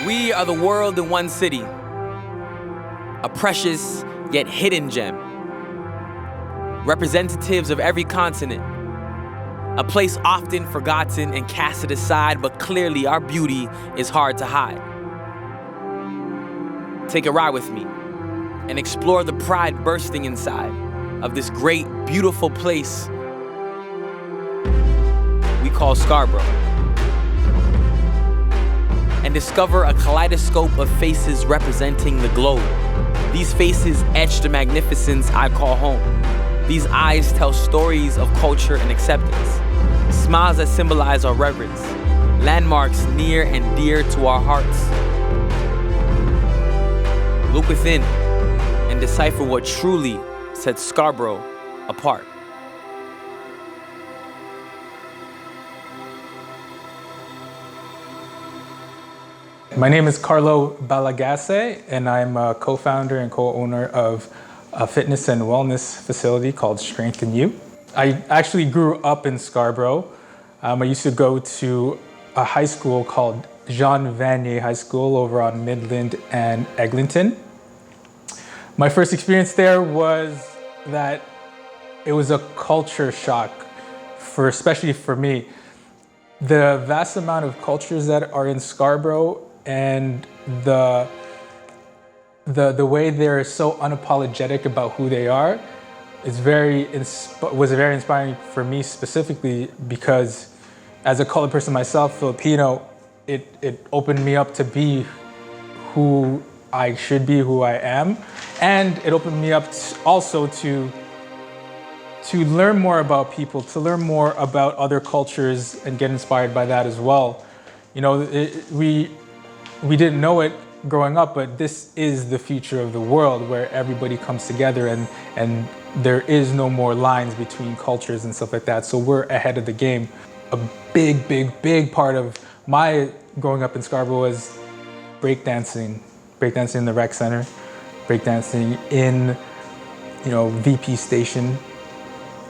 We are the world in one city, a precious yet hidden gem. Representatives of every continent, a place often forgotten and casted aside, but clearly our beauty is hard to hide. Take a ride with me and explore the pride bursting inside of this great, beautiful place we call Scarborough. And discover a kaleidoscope of faces representing the globe. These faces etch the magnificence I call home. These eyes tell stories of culture and acceptance. Smiles that symbolize our reverence. Landmarks near and dear to our hearts. Look within and decipher what truly sets Scarborough apart. My name is Carlo Balagase, and I'm a co-founder and co-owner of a fitness and wellness facility called Strengthen You. I actually grew up in Scarborough. I used to go to a high school called Jean Vanier High School over on Midland and Eglinton. My first experience there was that it was a culture shock, especially for me. The vast amount of cultures that are in Scarborough and the way they're so unapologetic about who they are was very inspiring for me specifically, because as a colored person myself, Filipino, it opened me up to be who I should be, who I am, and it opened me up also to learn more about people, to learn more about other cultures and get inspired by that as well. You know, we didn't know it growing up, but this is the future of the world, where everybody comes together and there is no more lines between cultures and stuff like that. So we're ahead of the game. A big part of my growing up in Scarborough was breakdancing in the rec center, breakdancing in, VP station,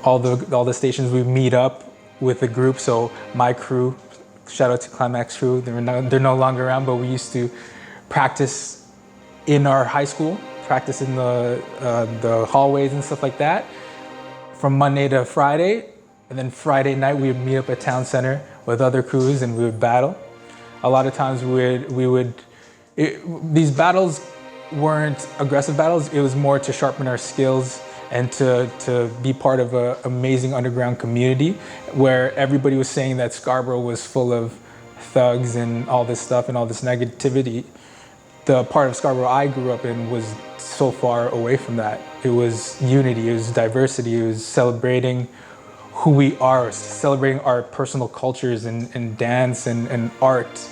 all the stations we meet up with the group. So my crew, shout out to Climax crew, they're no longer around, but we used to practice in our high school, practice in the hallways and stuff like that, from Monday to Friday. And then Friday night we would meet up at town center with other crews and we would battle. A lot of times these battles weren't aggressive battles, it was more to sharpen our skills and to be part of an amazing underground community where everybody was saying that Scarborough was full of thugs and all this stuff and all this negativity. The part of Scarborough I grew up in was so far away from that. It was unity, it was diversity, it was celebrating who we are, celebrating our personal cultures and dance and art.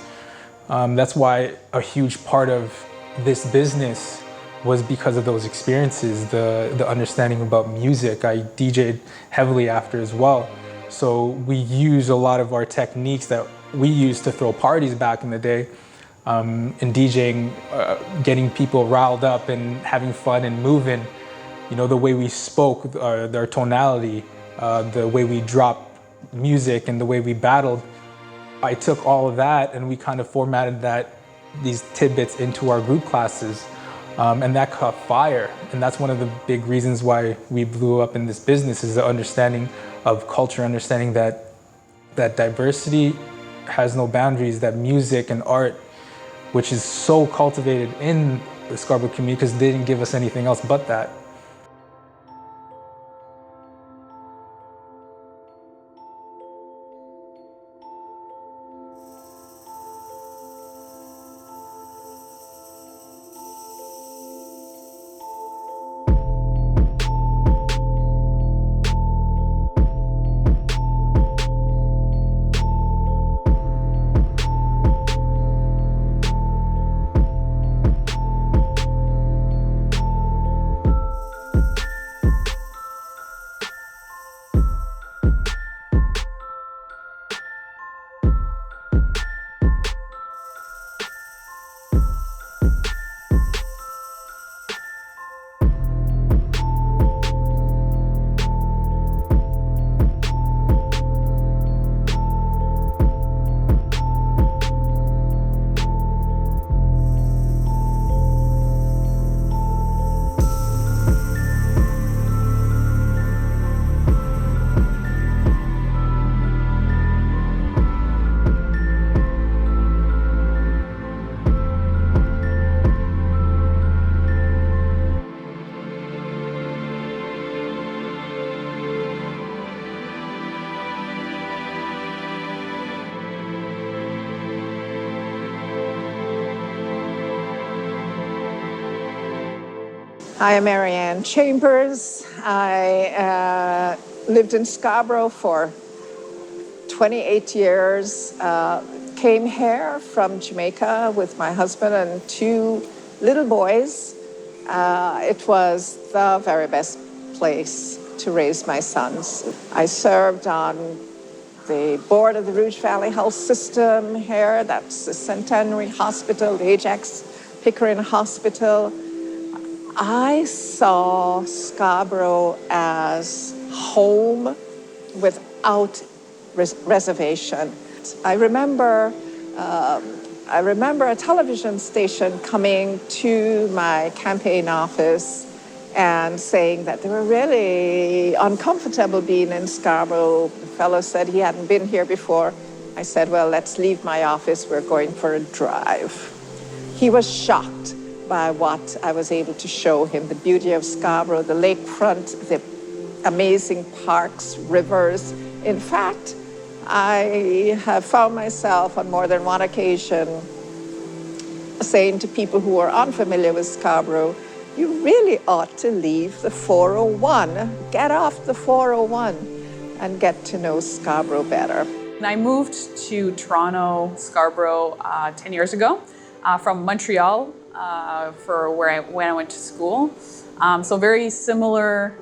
That's why a huge part of this business was because of those experiences, the understanding about music. I DJ'd heavily after as well. So we use a lot of our techniques that we used to throw parties back in the day in DJing, getting people riled up and having fun and moving. The way we spoke, our tonality, the way we dropped music and the way we battled. I took all of that and we kind of formatted these tidbits into our group classes. And that caught fire. And that's one of the big reasons why we blew up in this business, is the understanding of culture, understanding that diversity has no boundaries, that music and art, which is so cultivated in the Scarborough community because they didn't give us anything else but that. Hi, I'm Marianne Chambers. I lived in Scarborough for 28 years. Came here from Jamaica with my husband and 2 little boys. It was the very best place to raise my sons. I served on the board of the Rouge Valley Health System here. That's the Centenary Hospital, the Ajax Pickering Hospital. I saw Scarborough as home without reservation. I remember a television station coming to my campaign office and saying that they were really uncomfortable being in Scarborough. The fellow said he hadn't been here before. I said, well, let's leave my office. We're going for a drive. He was shocked by what I was able to show him, the beauty of Scarborough, the lakefront, the amazing parks, rivers. In fact, I have found myself on more than one occasion saying to people who are unfamiliar with Scarborough, you really ought to leave the 401, get off the 401 and get to know Scarborough better. I moved to Toronto, Scarborough 10 years ago from Montreal when I went to school. So very similar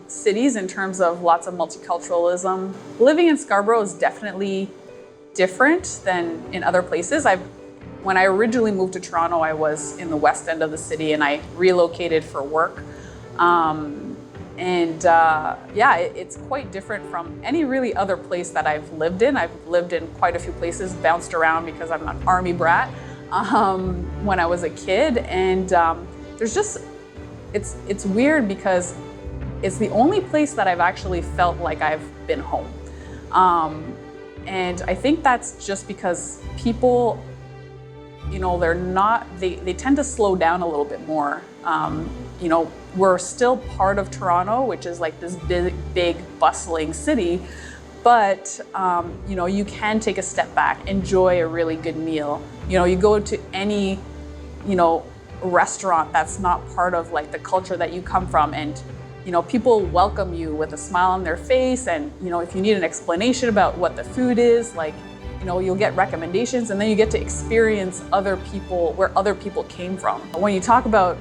cities in terms of lots of multiculturalism. Living in Scarborough is definitely different than in other places. When I originally moved to Toronto, I was in the west end of the city and I relocated for work. It's quite different from any really other place that I've lived in. I've lived in quite a few places, bounced around because I'm an army brat when I was a kid. And it's weird because it's the only place that I've actually felt like I've been home. And I think that's just because people, they tend to slow down a little bit more. We're still part of Toronto, which is like this big bustling city, but you can take a step back, enjoy a really good meal. You go to any, restaurant that's not part of like the culture that you come from, and people welcome you with a smile on their face, and if you need an explanation about what the food is, like you'll get recommendations, and then you get to experience where other people came from. When you talk about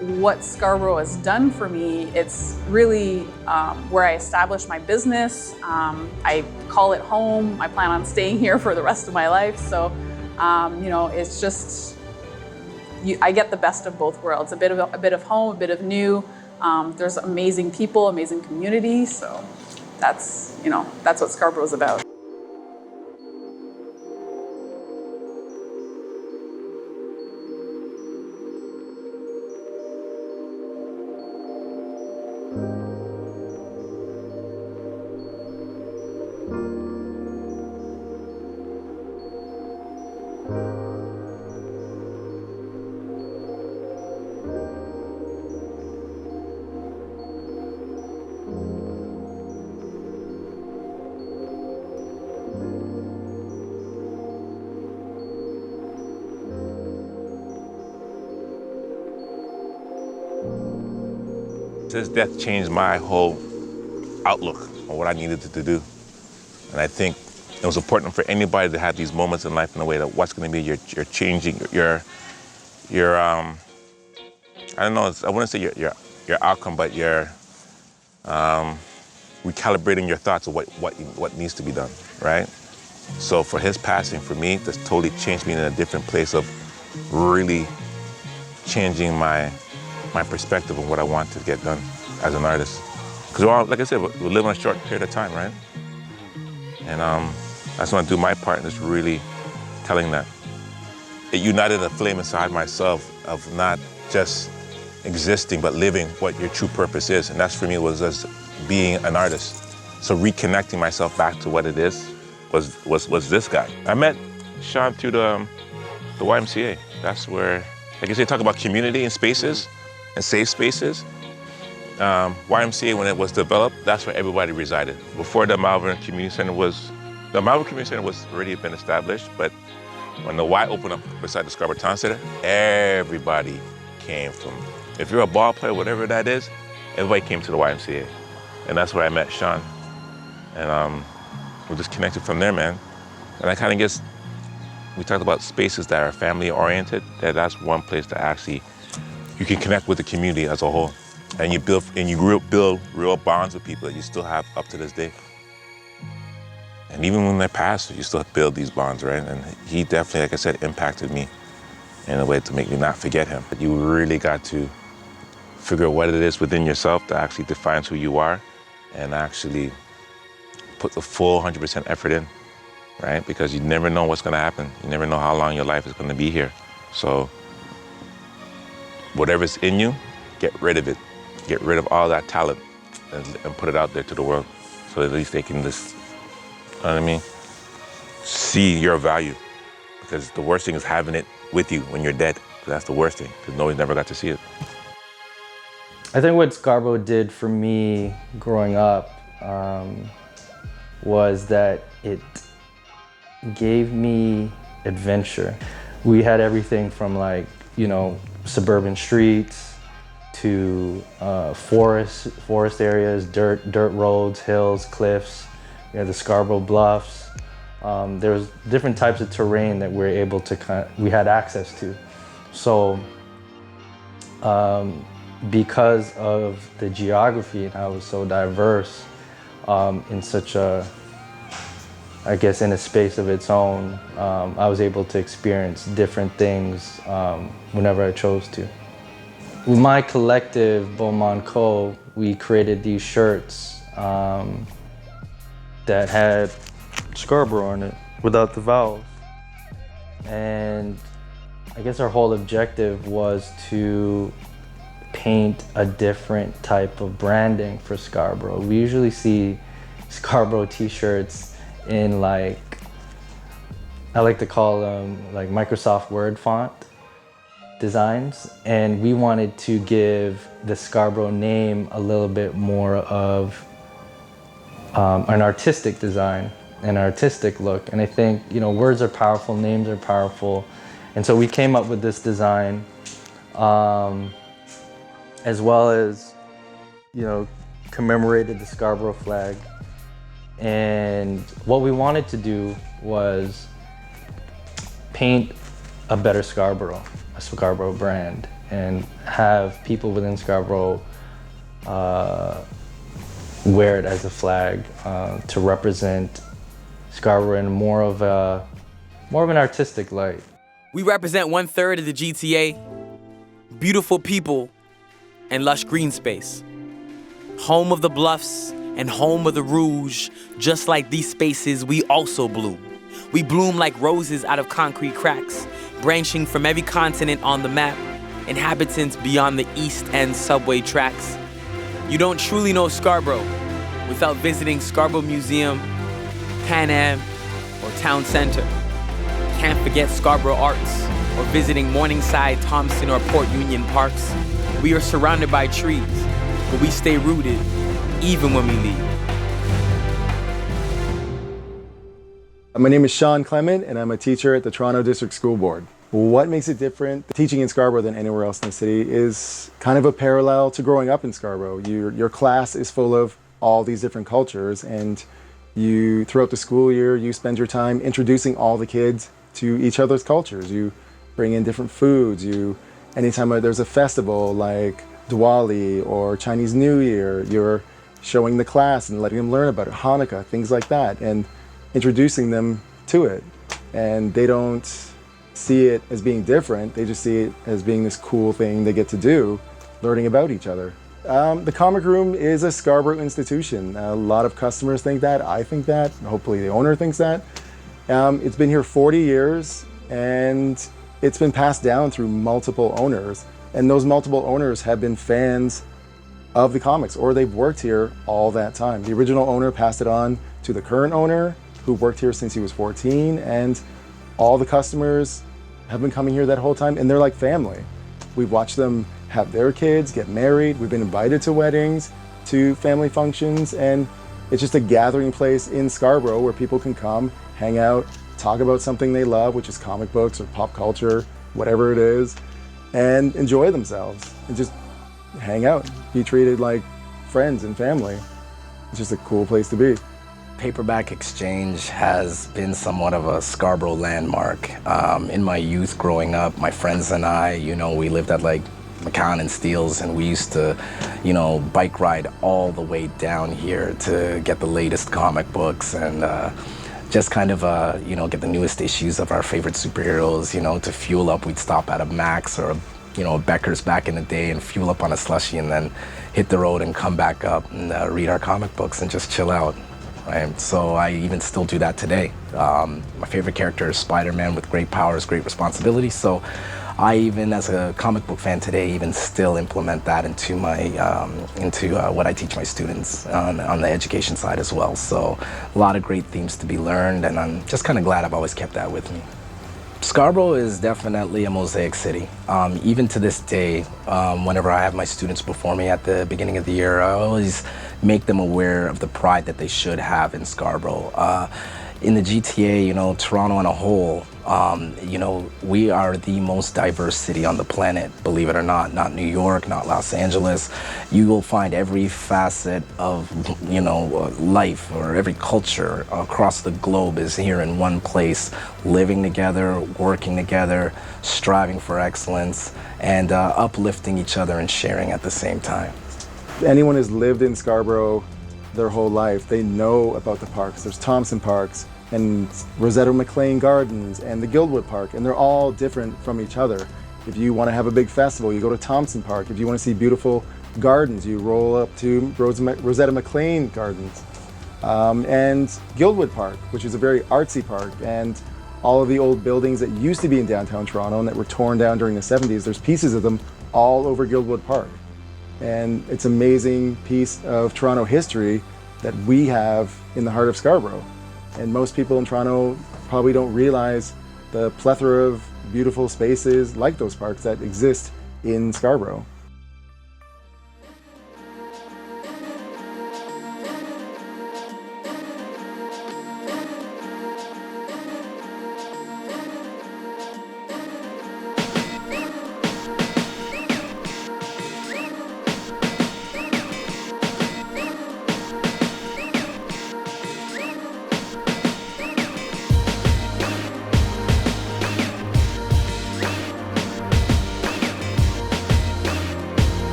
what Scarborough has done for me, it's really where I established my business. I call it home. I plan on staying here for the rest of my life. So, it's just, I get the best of both worlds. A bit of home, a bit of new. There's amazing people, amazing community. So that's what Scarborough is about. His death changed my whole outlook on what I needed to do. And I think it was important for anybody to have these moments in life in a way that what's going to be your changing, your I don't know, I wouldn't say your outcome, but your recalibrating your thoughts of what needs to be done, right? So for his passing, for me, this totally changed me in a different place of really changing my perspective of what I want to get done as an artist. Because like I said, we live in a short period of time, right? And I just want to do my part in just really telling that. It united a flame inside myself of not just existing, but living what your true purpose is. And that's for me was just being an artist. So reconnecting myself back to what it is was this guy. I met Sean through the YMCA. That's where, like I say, talk about community and spaces and safe spaces. YMCA, when it was developed, that's where everybody resided. Before the Malvern Community Center was already been established, but when the Y opened up beside the Scarborough Town Center, everybody came from If you're a ball player, whatever that is, everybody came to the YMCA. And that's where I met Sean. And we just connected from there, man. And I kind of guess, we talked about spaces that are family oriented, that's one place that actually, you can connect with the community as a whole. And you build real bonds with people that you still have up to this day. And even when they pass, you still build these bonds, right? And he definitely, like I said, impacted me in a way to make me not forget him. You really got to figure out what it is within yourself that actually defines who you are and actually put the full 100% effort in, right? Because you never know what's gonna happen. You never know how long your life is gonna be here. So whatever's in you, get rid of it. Get rid of all that talent and put it out there to the world so at least they can just, you know what I mean? See your value. Because the worst thing is having it with you when you're dead. That's the worst thing, because nobody's never got to see it. I think what Scarborough did for me growing up was that it gave me adventure. We had everything from suburban streets to forest areas, dirt roads, hills, cliffs. We had the Scarborough Bluffs. There was different types of terrain that we had access to. So because of the geography and how it was so diverse in such a, I guess, in a space of its own, I was able to experience different things whenever I chose to. With my collective, Beaumont Co., we created these shirts that had Scarborough on it without the vowels. And I guess our whole objective was to paint a different type of branding for Scarborough. We usually see Scarborough t-shirts in I like to call them Microsoft Word font designs, and we wanted to give the Scarborough name a little bit more of an artistic design, an artistic look. And I think, words are powerful, names are powerful. And so we came up with this design, as well as, commemorated the Scarborough flag. And what we wanted to do was paint a better Scarborough, a Scarborough brand, and have people within Scarborough wear it as a flag to represent Scarborough in more of an artistic light. We represent 1/3 of the GTA, beautiful people and lush green space. Home of the Bluffs and home of the Rouge, just like these spaces, we also bloom. We bloom like roses out of concrete cracks, branching from every continent on the map, inhabitants beyond the East End subway tracks. You don't truly know Scarborough without visiting Scarborough Museum, Pan Am, or Town Center. Can't forget Scarborough Arts, or visiting Morningside, Thompson, or Port Union parks. We are surrounded by trees, but we stay rooted even when we leave. My name is Sean Clement, and I'm a teacher at the Toronto District School Board. What makes it different teaching in Scarborough than anywhere else in the city is kind of a parallel to growing up in Scarborough. Your class is full of all these different cultures, and throughout the school year, you spend your time introducing all the kids to each other's cultures. You bring in different foods. Anytime there's a festival like Diwali or Chinese New Year, you're showing the class and letting them learn about it, Hanukkah, things like that, and introducing them to it. And they don't see it as being different, they just see it as being this cool thing they get to do, learning about each other. The comic room is a Scarborough institution. A lot of customers think that, I think that, hopefully the owner thinks that. It's been here 40 years, and it's been passed down through multiple owners. And those multiple owners have been fans of the comics, or they've worked here all that time. The original owner passed it on to the current owner, who worked here since he was 14, and all the customers have been coming here that whole time, and they're like family. We've watched them have their kids get married. We've been invited to weddings, to family functions, and it's just a gathering place in Scarborough where people can come, hang out, talk about something they love, which is comic books or pop culture, whatever it is, and enjoy themselves and just hang out, be treated like friends and family. It's just a cool place to be. Paperback Exchange has been somewhat of a Scarborough landmark. In my youth growing up, my friends and I, we lived at like McCown and Steeles, and we used to, bike ride all the way down here to get the latest comic books and just kind of, get the newest issues of our favorite superheroes, to fuel up. We'd stop at a Max or a Becker's back in the day and fuel up on a slushie and then hit the road and come back up and read our comic books and just chill out. Right? So I even still do that today. My favorite character is Spider-Man with great powers, great responsibility. So I even, as a comic book fan today, even still implement that into my what I teach my students on the education side as well. So a lot of great themes to be learned, and I'm just kind of glad I've always kept that with me. Scarborough is definitely a mosaic city. Even to this day, whenever I have my students before me at the beginning of the year, I always make them aware of the pride that they should have in Scarborough. In the GTA, Toronto on a whole, we are the most diverse city on the planet, believe it or not. Not New York, not Los Angeles. You will find every facet of, life or every culture across the globe is here in one place, living together, working together, striving for excellence, and uplifting each other and sharing at the same time. Anyone who's lived in Scarborough their whole life, they know about the parks. There's Thompson Parks and Rosetta McLean Gardens and the Guildwood Park, and they're all different from each other. If you want to have a big festival, you go to Thompson Park. If you want to see beautiful gardens, you roll up to Rosetta McLean Gardens. And Guildwood Park, which is a very artsy park, and all of the old buildings that used to be in downtown Toronto and that were torn down during the 70s, there's pieces of them all over Guildwood Park. And it's an amazing piece of Toronto history that we have in the heart of Scarborough. And most people in Toronto probably don't realize the plethora of beautiful spaces like those parks that exist in Scarborough.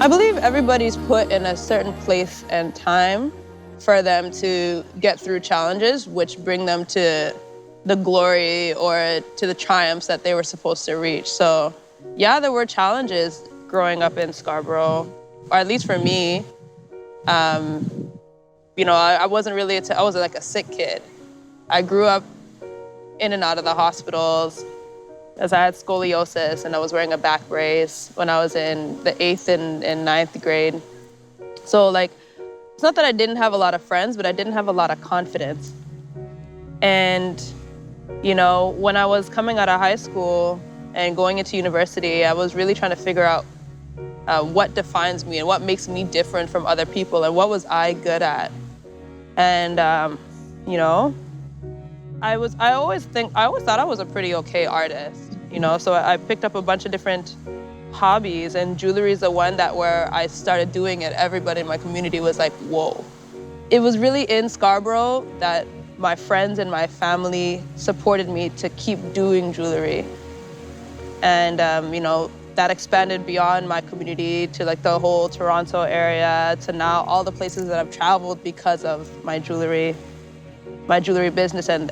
I believe everybody's put in a certain place and time for them to get through challenges, which bring them to the glory or to the triumphs that they were supposed to reach. So yeah, there were challenges growing up in Scarborough, or at least for me. I wasn't really, I was like a sick kid. I grew up in and out of the hospitals, as I had scoliosis and I was wearing a back brace when I was in the 8th and 9th grade. So it's not that I didn't have a lot of friends, but I didn't have a lot of confidence. And, when I was coming out of high school and going into university, I was really trying to figure out what defines me and what makes me different from other people and what was I good at. And, I always thought I was a pretty okay artist, so I picked up a bunch of different hobbies, and jewelry is the one where I started doing it. Everybody in my community was like, whoa. It was really in Scarborough that my friends and my family supported me to keep doing jewelry. And, that expanded beyond my community to the whole Toronto area, to now all the places that I've traveled because of my jewelry business. And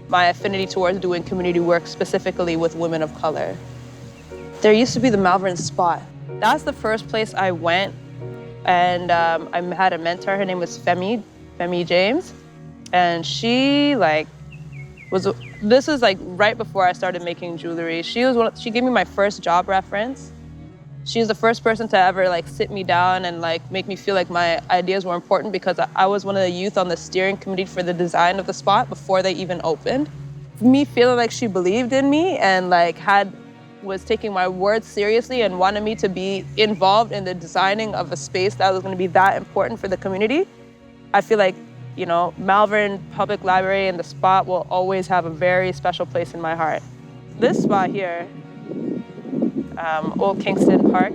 my affinity towards doing community work, specifically with women of color. There used to be the Malvern Spot. That's the first place I went, and I had a mentor. Her name was Femi James, and she this was like right before I started making jewelry. She gave me my first job reference. She was the first person to ever like sit me down and like make me feel like my ideas were important, because I was one of the youth on the steering committee for the design of the spot before they even opened. Me feeling like she believed in me and like was taking my words seriously and wanted me to be involved in the designing of a space that was going to be that important for the community. I feel like, you know, Malvern Public Library and the spot will always have a very special place in my heart. This spot here, Old Kingston Park.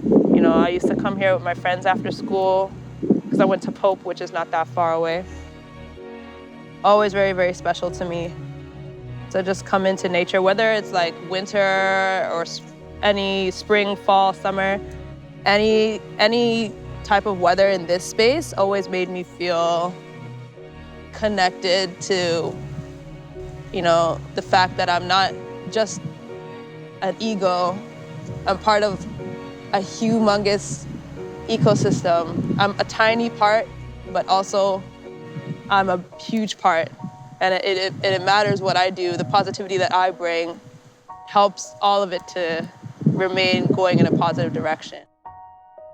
You know, I used to come here with my friends after school because I went to Pope, which is not that far away. Always very, very special to me to just come into nature, whether it's like winter or any spring, fall, summer, any type of weather in this space always made me feel connected to, you know, the fact that I'm not just an ego. I'm part of a humongous ecosystem. I'm a tiny part, but also I'm a huge part. And it matters what I do. The positivity that I bring helps all of it to remain going in a positive direction.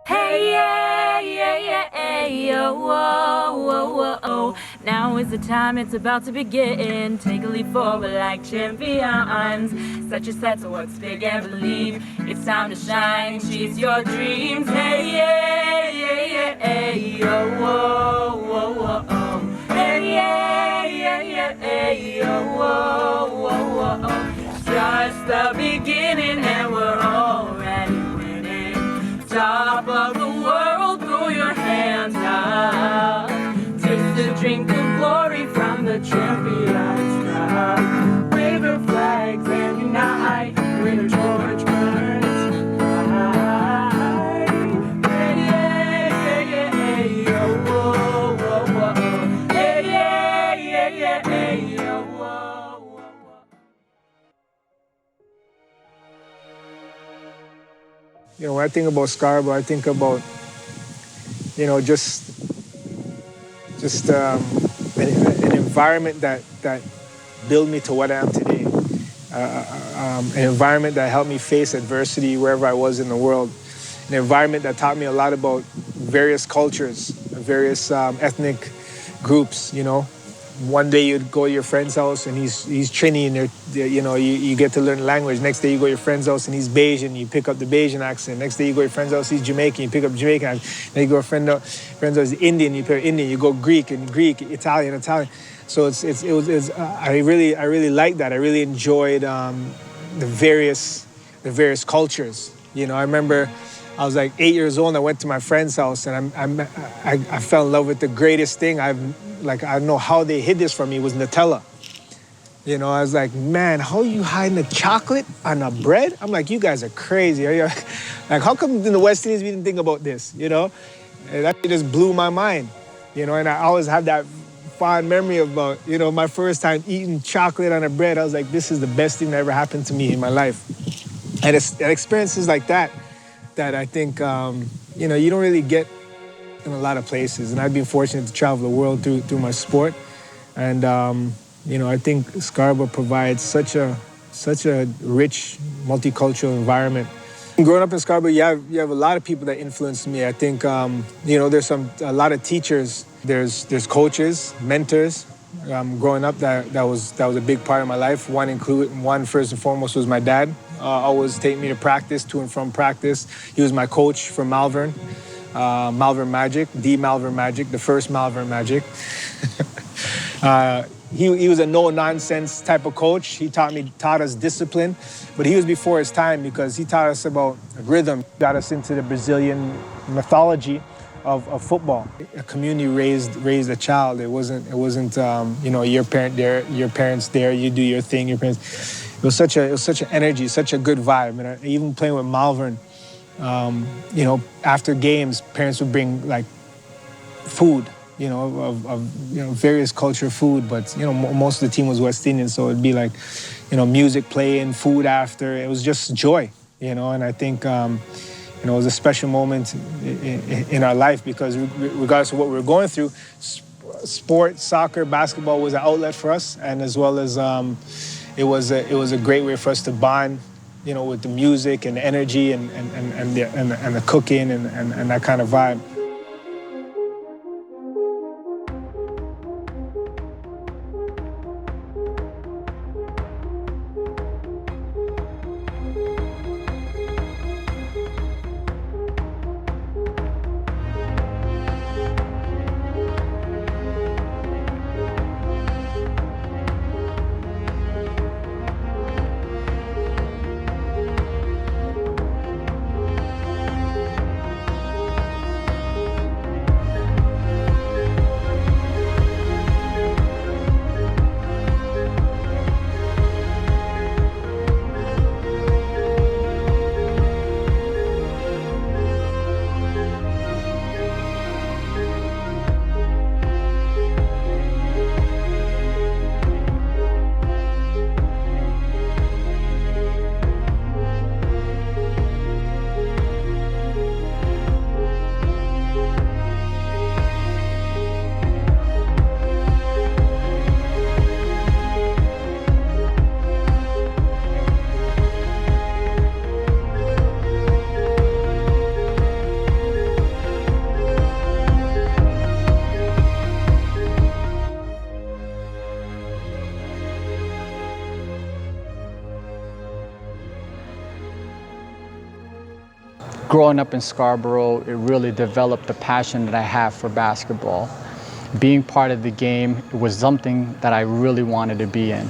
Hey, yeah, yeah, yeah, hey, yo, whoa, whoa, whoa, oh. Now is the time, it's about to begin. Take a leap forward like champions. Set your sights to what's big and believe. It's time to shine, chase your dreams. Hey, yeah, yeah, yeah, hey, yo, whoa, whoa, whoa, oh. Hey, yeah, yeah, yeah, hey, yo, whoa, whoa, whoa, oh. Just the beginning and we're already winning. Top of the world, throw your hands up. Taste the drink of glory from the champions cup. Wave your flags and unite. When the torch burns high. Hey, yeah, yeah, yeah, yo, whoa, whoa, whoa. Hey, yeah, yeah, yeah, hey, yo, whoa, whoa, whoa. You know, when I think about Scarborough, I think about, you know, just an environment that built me to what I am today. An environment that helped me face adversity wherever I was in the world. An environment that taught me a lot about various cultures, various ethnic groups, you know. One day you'd go to your friend's house and he's Trini, and you know, you get to learn language. Next day you go to your friend's house and he's Bayesian, you pick up the Bayesian accent. Next day you go to your friend's house, he's Jamaican, you pick up Jamaican accent. Then you go to friend's house, he's Indian, you pick up Indian. You go Greek, Italian. So I really liked that. I really enjoyed the various cultures. You know, I remember I was like 8 years old and I went to my friend's house and I fell in love with the greatest thing I don't know how they hid this from me, was Nutella. You know, I was like, man, how are you hiding the chocolate on the bread? I'm like, you guys are crazy. Are you like, how come in the West Indies we didn't think about this, you know? And that just blew my mind, you know, and I always have that fond memory about, you know, my first time eating chocolate on a bread. I was like, this is the best thing that ever happened to me in my life. And it's experiences like that I think, you know, you don't really get in a lot of places. And I've been fortunate to travel the world through my sport. And, you know, I think Scarborough provides such a rich, multicultural environment. Growing up in Scarborough, you have a lot of people that influenced me. I think, you know, there's a lot of teachers. There's coaches, mentors. Growing up, that was a big part of my life. One first and foremost was my dad. Always take me to practice, to and from practice. He was my coach from Malvern. Malvern Magic, the first Malvern Magic. He was a no-nonsense type of coach. He taught us discipline, but he was before his time because he taught us about rhythm, got us into the Brazilian mythology of football. A community raised a child. It wasn't you know, your parent there, your parents there, you do your thing, your parents. It was such an energy, such a good vibe. And even playing with Malvern, you know, after games, parents would bring like food, of various culture food, but most of the team was West Indian, so it'd be like, music playing, food after. It was just joy, and I think it was a special moment in our life because regardless of what we were going through, sport, soccer, basketball was an outlet for us, and as well as it was a great way for us to bond, with the music and the energy and the cooking and that kind of vibe. Growing up in Scarborough, it really developed the passion that I have for basketball. Being part of the game was something that I really wanted to be in.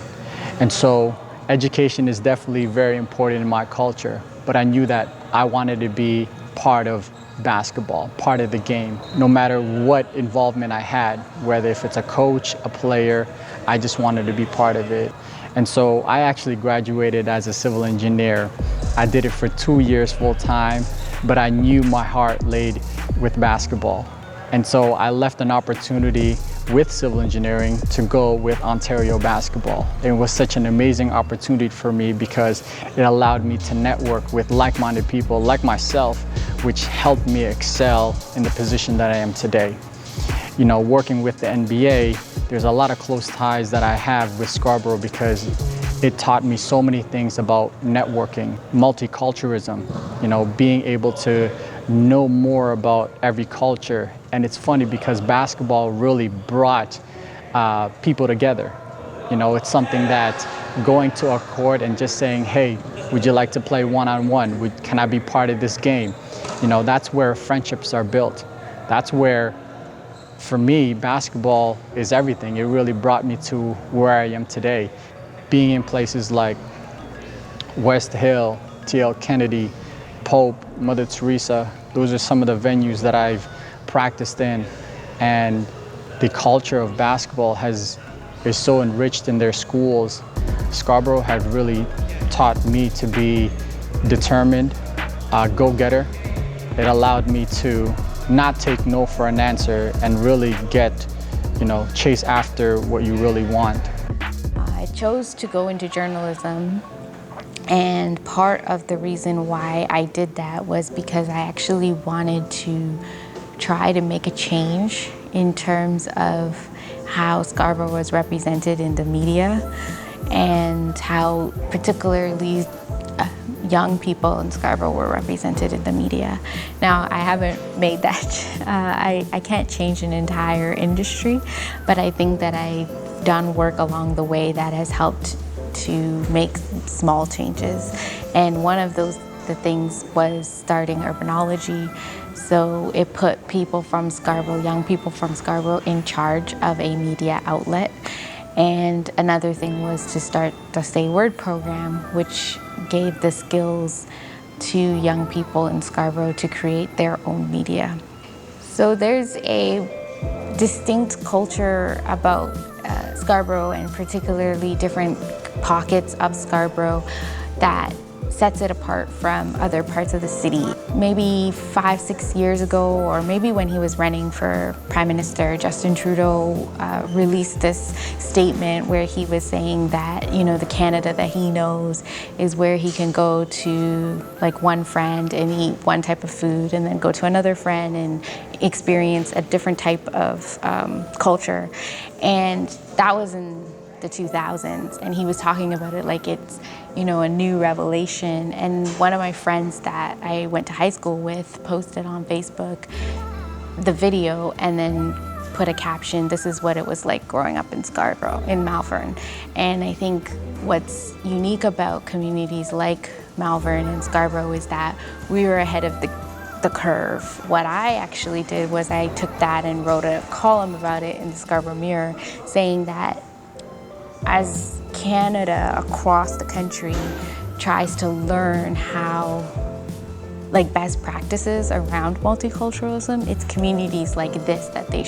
And so education is definitely very important in my culture, but I knew that I wanted to be part of basketball, part of the game. No matter what involvement I had, whether if it's a coach, a player, I just wanted to be part of it. And so I actually graduated as a civil engineer. I did it for 2 years full time, but I knew my heart laid with basketball. And so I left an opportunity with civil engineering to go with Ontario basketball. It was such an amazing opportunity for me because it allowed me to network with like-minded people like myself, which helped me excel in the position that I am today. Working with the NBA, there's a lot of close ties that I have with Scarborough because it taught me so many things about networking, multiculturalism, being able to know more about every culture. And it's funny because basketball really brought people together. It's something that going to a court and just saying, hey, would you like to play one-on-one? Can I be part of this game? That's where friendships are built. That's where, for me, basketball is everything. It really brought me to where I am today. Being in places like West Hill, T.L. Kennedy, Pope, Mother Teresa, those are some of the venues that I've practiced in. And the culture of basketball is so enriched in their schools. Scarborough had really taught me to be determined, go-getter. It allowed me to not take no for an answer and really chase after what you really want. I chose to go into journalism, and part of the reason why I did that was because I actually wanted to try to make a change in terms of how Scarborough was represented in the media and how particularly young people in Scarborough were represented in the media. Now, I haven't made that. I can't change an entire industry, but I think that I've done work along the way that has helped to make small changes. And one of the things was starting Urbanology. So it put people from Scarborough, young people from Scarborough, in charge of a media outlet. And another thing was to start the Say Word program, which gave the skills to young people in Scarborough to create their own media. So there's a distinct culture about Scarborough, and particularly different pockets of Scarborough, that sets it apart from other parts of the city. Maybe 5-6 years ago, or maybe when he was running for Prime Minister, Justin Trudeau released this statement where he was saying that, you know, the Canada that he knows is where he can go to like one friend and eat one type of food, and then go to another friend and experience a different type of culture. And that was in the 2000s, and he was talking about it like it's, you know, a new revelation. And one of my friends that I went to high school with posted on Facebook the video and then put a caption, "This is what it was like growing up in Scarborough, in Malvern." And I think what's unique about communities like Malvern and Scarborough is that we were ahead of the curve. What I actually did was I took that and wrote a column about it in the Scarborough Mirror, saying that as Canada across the country tries to learn how, like, best practices around multiculturalism, it's communities like this that they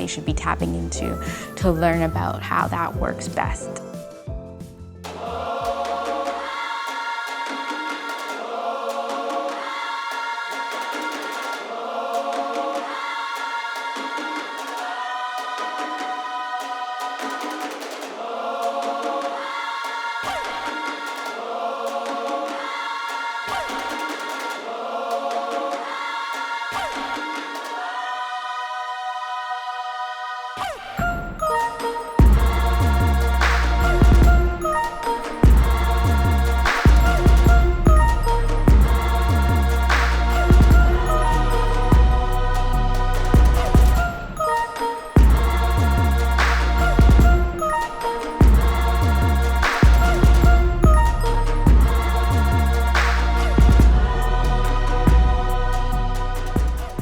should be tapping into to learn about how that works best.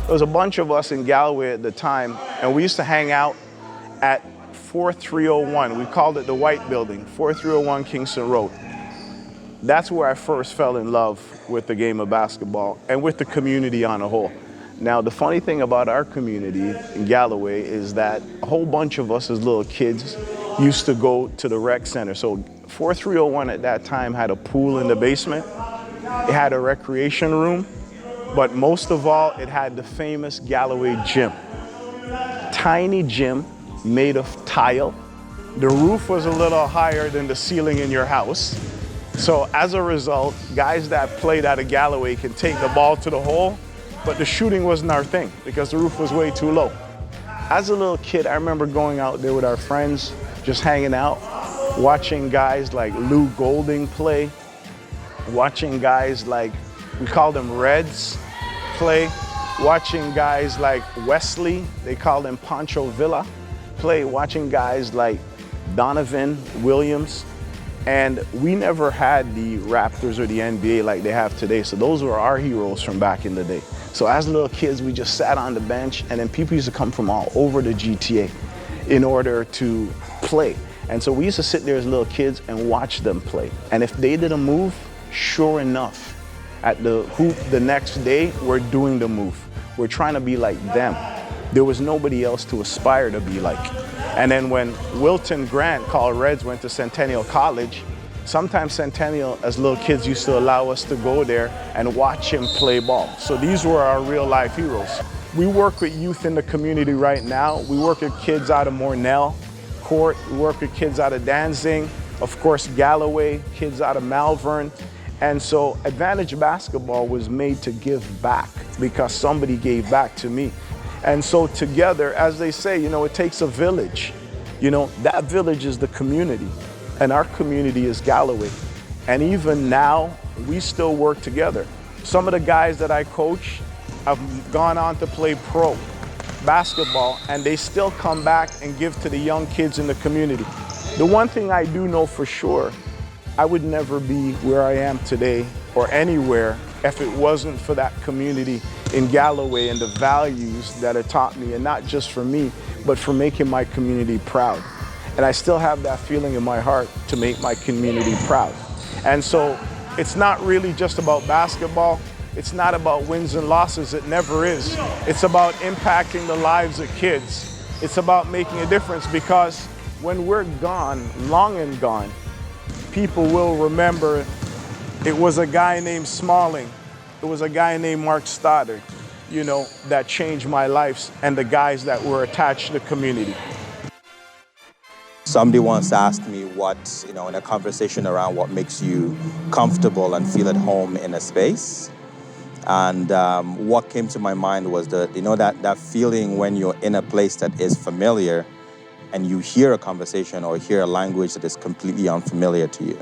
There was a bunch of us in Galloway at the time, and we used to hang out at 4301. We called it the White Building, 4301 Kingston Road. That's where I first fell in love with the game of basketball and with the community on a whole. Now, the funny thing about our community in Galloway is that a whole bunch of us as little kids used to go to the rec center. So 4301 at that time had a pool in the basement. It had a recreation room. But most of all, it had the famous Galloway gym. Tiny gym made of tile. The roof was a little higher than the ceiling in your house. So as a result, guys that played out of Galloway can take the ball to the hole, but the shooting wasn't our thing because the roof was way too low. As a little kid, I remember going out there with our friends, just hanging out, watching guys like Lou Golding play, watching guys like, we call them Reds, play, watching guys like Wesley, they call them Pancho Villa, play, watching guys like Donovan Williams. And we never had the Raptors or the NBA like they have today. So those were our heroes from back in the day. So as little kids, we just sat on the bench, and then people used to come from all over the GTA in order to play. And so we used to sit there as little kids and watch them play. And if they did a move, sure enough, at the hoop the next day, we're doing the move. We're trying to be like them. There was nobody else to aspire to be like. And then when Wilton Grant, called Reds, went to Centennial College, sometimes Centennial, as little kids, used to allow us to go there and watch him play ball. So these were our real life heroes. We work with youth in the community right now. We work with kids out of Mornell Court. We work with kids out of Danzig, of course, Galloway, kids out of Malvern. And so Advantage Basketball was made to give back because somebody gave back to me. And so together, as they say, you know, it takes a village. You know, that village is the community, and our community is Galloway. And even now, we still work together. Some of the guys that I coach have gone on to play pro basketball, and they still come back and give to the young kids in the community. The one thing I do know for sure, I would never be where I am today or anywhere if it wasn't for that community in Galloway and the values that it taught me, and not just for me, but for making my community proud. And I still have that feeling in my heart to make my community proud. And so it's not really just about basketball. It's not about wins and losses. It never is. It's about impacting the lives of kids. It's about making a difference, because when we're gone, long and gone, people will remember It was a guy named Smalling. It was a guy named Mark Stoddard, that changed my life, and the guys that were attached to the community. Somebody once asked me what, in a conversation around what makes you comfortable and feel at home in a space. And what came to my mind was that feeling when you're in a place that is familiar and you hear a conversation or hear a language that is completely unfamiliar to you.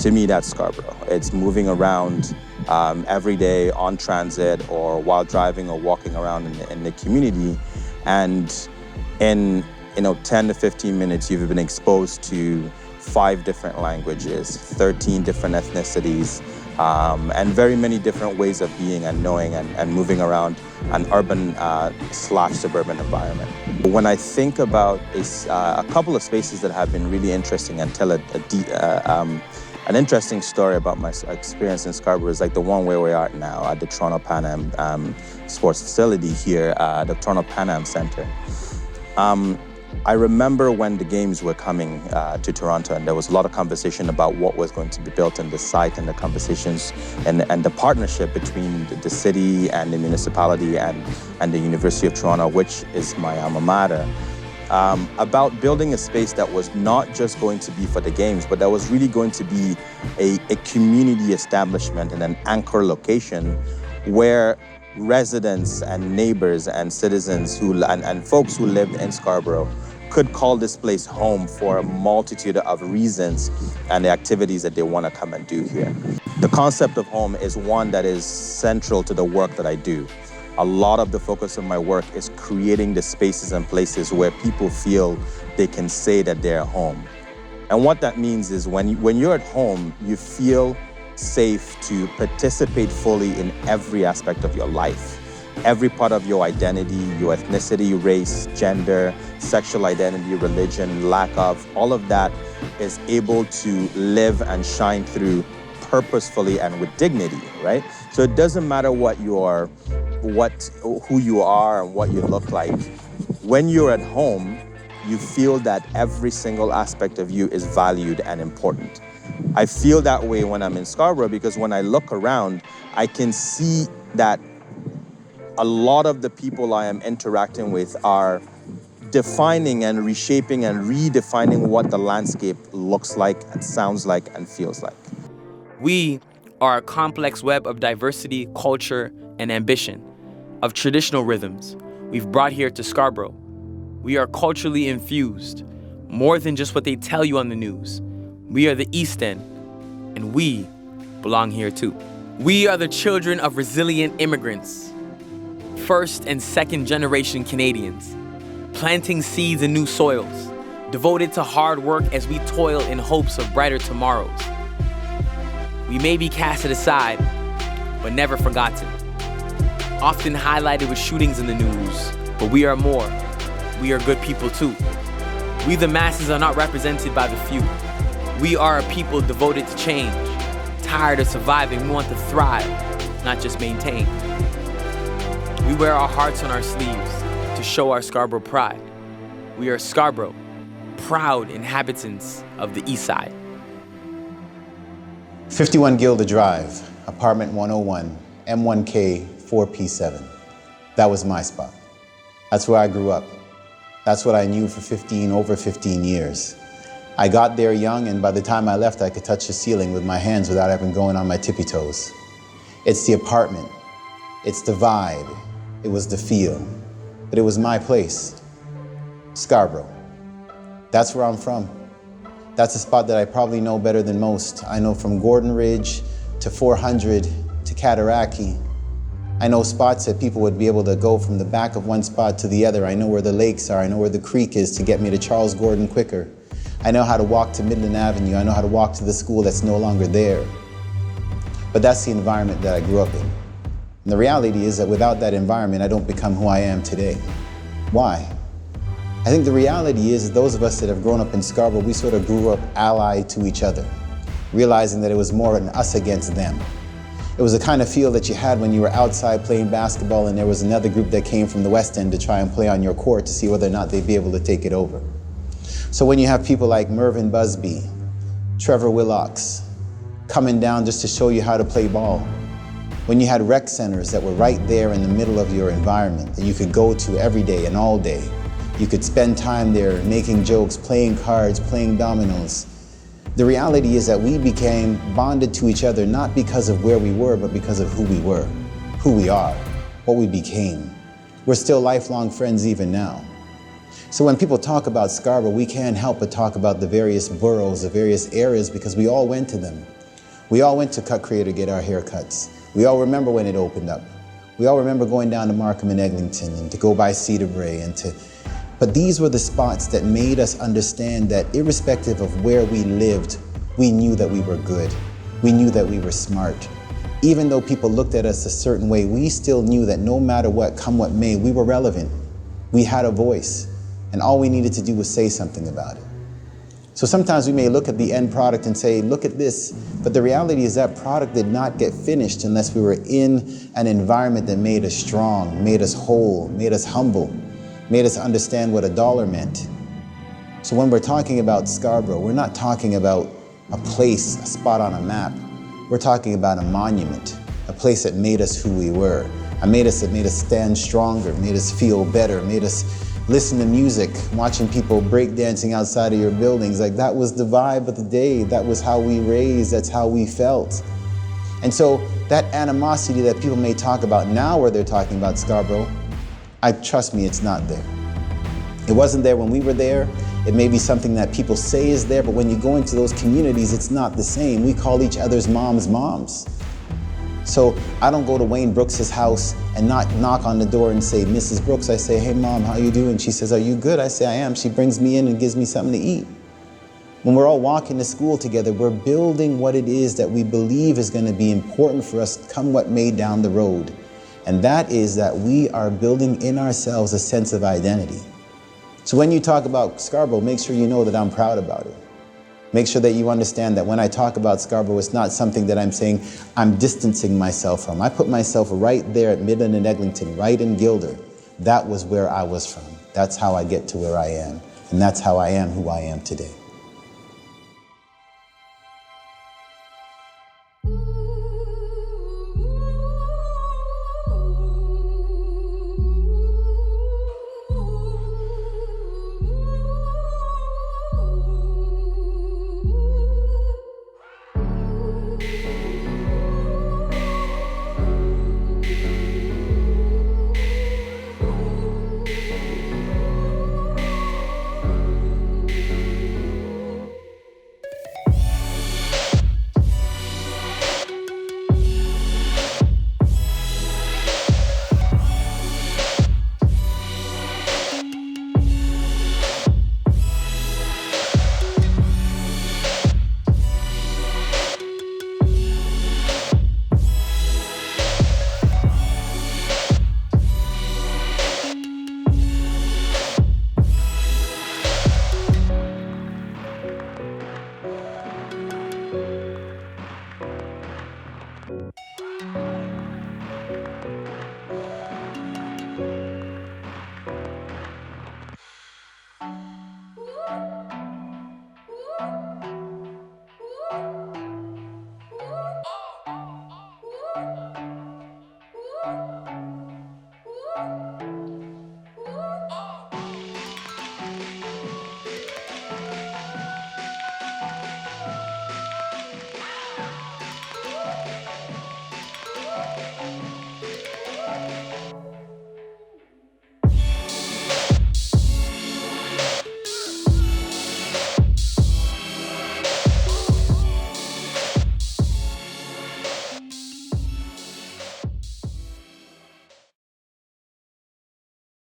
To me, that's Scarborough. It's moving around every day on transit or while driving or walking around in the community. And in 10 to 15 minutes, you've been exposed to 5 different languages, 13 different ethnicities, and very many different ways of being and knowing and moving around an urban / suburban environment. When I think about a couple of spaces that have been really interesting and tell an interesting story about my experience in Scarborough is like the one where we are now at the Toronto Pan Am sports facility here, the Toronto Pan Am Centre. I remember when the games were coming to Toronto, and there was a lot of conversation about what was going to be built in the site, and the conversations and the partnership between the city and the municipality and the University of Toronto, which is my alma mater, about building a space that was not just going to be for the games, but that was really going to be a community establishment and an anchor location where residents and neighbors and citizens and folks who lived in Scarborough could call this place home for a multitude of reasons and the activities that they want to come and do here. The concept of home is one that is central to the work that I do. A lot of the focus of my work is creating the spaces and places where people feel they can say that they're home. And what that means is when you're at home, you feel safe to participate fully in every aspect of your life. Every part of your identity, your ethnicity, race, gender, sexual identity, religion, lack of, all of that is able to live and shine through purposefully and with dignity, right? So it doesn't matter who you are and what you look like. When you're at home, you feel that every single aspect of you is valued and important. I feel that way when I'm in Scarborough because when I look around, I can see that a lot of the people I am interacting with are defining and reshaping and redefining what the landscape looks like and sounds like and feels like. We are a complex web of diversity, culture, and ambition, of traditional rhythms we've brought here to Scarborough. We are culturally infused, more than just what they tell you on the news. We are the East End, and we belong here too. We are the children of resilient immigrants, first and second generation Canadians, planting seeds in new soils, devoted to hard work as we toil in hopes of brighter tomorrows. We may be casted aside, but never forgotten. Often highlighted with shootings in the news, but we are more. We are good people too. We the masses are not represented by the few. We are a people devoted to change, tired of surviving. We want to thrive, not just maintain. We wear our hearts on our sleeves to show our Scarborough pride. We are Scarborough, proud inhabitants of the East Side. 51 Gilda Drive, apartment 101, M1K 4P7. That was my spot. That's where I grew up. That's what I knew for over 15 years. I got there young, and by the time I left, I could touch the ceiling with my hands without even going on my tippy toes. It's the apartment. It's the vibe. It was the feel. But it was my place. Scarborough. That's where I'm from. That's a spot that I probably know better than most. I know from Gordon Ridge to 400 to Cataraqui. I know spots that people would be able to go from the back of one spot to the other. I know where the lakes are. I know where the creek is to get me to Charles Gordon quicker. I know how to walk to Midland Avenue. I know how to walk to the school that's no longer there. But that's the environment that I grew up in. And the reality is that without that environment, I don't become who I am today. Why? I think the reality is that those of us that have grown up in Scarborough, we sort of grew up allied to each other, realizing that it was more an us against them. It was the kind of feel that you had when you were outside playing basketball and there was another group that came from the West End to try and play on your court to see whether or not they'd be able to take it over. So when you have people like Mervyn Busby, Trevor Willocks, coming down just to show you how to play ball. When you had rec centers that were right there in the middle of your environment that you could go to every day and all day. You could spend time there making jokes, playing cards, playing dominoes. The reality is that we became bonded to each other not because of where we were, but because of who we were, who we are, what we became. We're still lifelong friends even now. So when people talk about Scarborough, we can't help but talk about the various boroughs, the various areas, because we all went to them. We all went to Cut Creator to get our haircuts. We all remember when it opened up. We all remember going down to Markham and Eglinton and to go by Cedar Brae but these were the spots that made us understand that irrespective of where we lived, we knew that we were good. We knew that we were smart. Even though people looked at us a certain way, we still knew that no matter what, come what may, we were relevant. We had a voice, and all we needed to do was say something about it. So sometimes we may look at the end product and say, look at this, but the reality is that product did not get finished unless we were in an environment that made us strong, made us whole, made us humble, made us understand what a dollar meant. So when we're talking about Scarborough, we're not talking about a place, a spot on a map. We're talking about a monument, a place that made us who we were, that made us stand stronger, made us feel better, made us listen to music, watching people breakdancing outside of your buildings. Like, that was the vibe of the day. That was how we raised, that's how we felt. And so that animosity that people may talk about now where they're talking about Scarborough, trust me, it's not there. It wasn't there when we were there. It may be something that people say is there, but when you go into those communities, it's not the same. We call each other's moms moms. So I don't go to Wayne Brooks's house and not knock on the door and say, Mrs. Brooks. I say, hey mom, how you doing? She says, are you good? I say, I am. She brings me in and gives me something to eat. When we're all walking to school together, we're building what it is that we believe is going to be important for us come what may down the road. And that is that we are building in ourselves a sense of identity. So when you talk about Scarborough, make sure you know that I'm proud about it. Make sure that you understand that when I talk about Scarborough, it's not something that I'm saying I'm distancing myself from. I put myself right there at Midland and Eglinton, right in Gilder. That was where I was from. That's how I get to where I am. And that's how I am who I am today.